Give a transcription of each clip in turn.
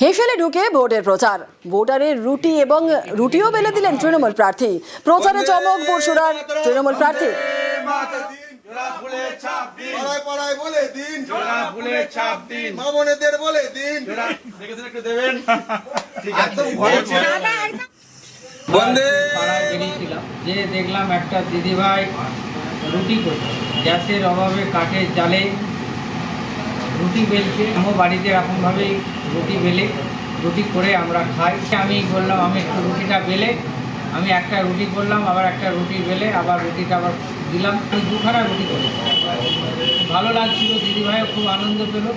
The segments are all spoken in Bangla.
হেসেলে ঢুকে ভোটের প্রচার, ভোটারের রুটি এবং রুটিও বেলে দিলেন তৃণমূল প্রার্থী। প্রচারে চমক পরশুরার তৃণমূল প্রার্থী। যে দেখলাম একটা দিদিভাই রুটি করছে, গ্যাসের অভাবে কাঠের জালে রুটি বেলছে। আমার বাড়িতে এরকমভাবেই রুটি বেলে রুটি করে আমরা খাই। আমি বললাম আমি একটু রুটিটা বেলে আমি একটা রুটি করলাম, আবার একটা রুটি বেলে আবার রুটিটা আবার দিলাম। আমি দুখানা রুটি করি, ভালো লাগছিল। দিদিভাইও খুব আনন্দ পেল।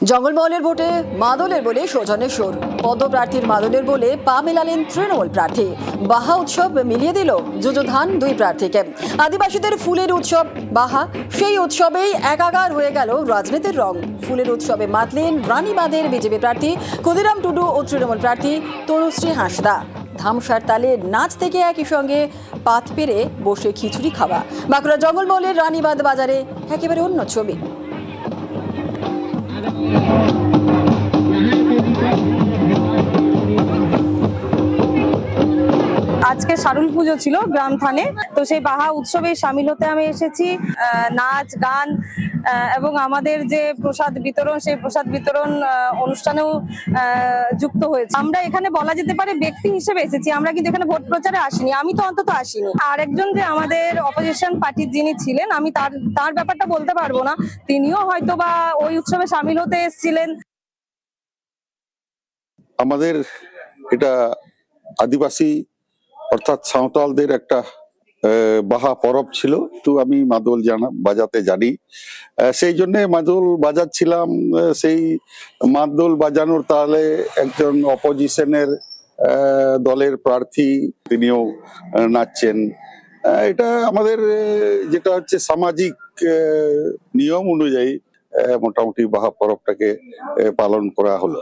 জঙ্গলমহলের ভোটে মাদলের বলে সৌজন্যের সুর। পদ্মপ্রার্থীর মাদলের বলে পা মেলালেন তৃণমূল প্রার্থী। বাহা উৎসব মিলিয়ে দিল যুযুধান দুই প্রার্থীকে। আদিবাসীদের ফুলের উৎসব বাহা, সেই উৎসবেই একাকার হয়ে গেল রাজনীতির রং। ফুলের উৎসবে মাতলেন রানীবাঁধের বিজেপি প্রার্থী ক্ষুদিরাম টুডু ও তৃণমূল প্রার্থী তনুশ্রী হাঁসদা। ধামসার তালে নাচ থেকে একই সঙ্গে পাত পেরে বসে খিচুড়ি খাওয়া। বাঁকুড়া জঙ্গলমহলের রানীবাঁধ বাজারে একেবারে অন্য ছবি। আজকে শারুল পুজো ছিল গ্রাম থানে, তো সেই বাহা উৎসবে সামিল হতে আমি এসেছি। নাচ গান এবং আমাদের যে প্রসাদ বিতরণ, সেই প্রসাদ বিতরণ অনুষ্ঠানেও যুক্ত হয়েছে। আমরা এখানে বলা যেতে পারে ব্যক্তি হিসেবে এসেছি, আমরা কিন্তু এখানে ভোট প্রচারে আসিনি। আমি তো অন্তত আসিনি। আর একজন যে আমাদের অপোজিশন পার্টির যিনি ছিলেন, আমি তার ব্যাপারটা বলতে পারবো না, তিনিও হয়তো বা ওই উৎসবে সামিল হতে এসেছিলেন। আমাদের এটা আদিবাসী অর্থাৎ সাঁওতালদের একটা বাহা পরব ছিল, তো আমি মাদল বাজাতে জানি, সেই জন্য মাদল বাজাচ্ছিলাম। সেই মাদল বাজানোর তাহলে একজন অপোজিশনের দলের প্রার্থী তিনিও নাচছেন। এটা আমাদের যেটা হচ্ছে সামাজিক নিয়ম অনুযায়ী মোটামুটি বাহা পরবটাকে পালন করা হলো।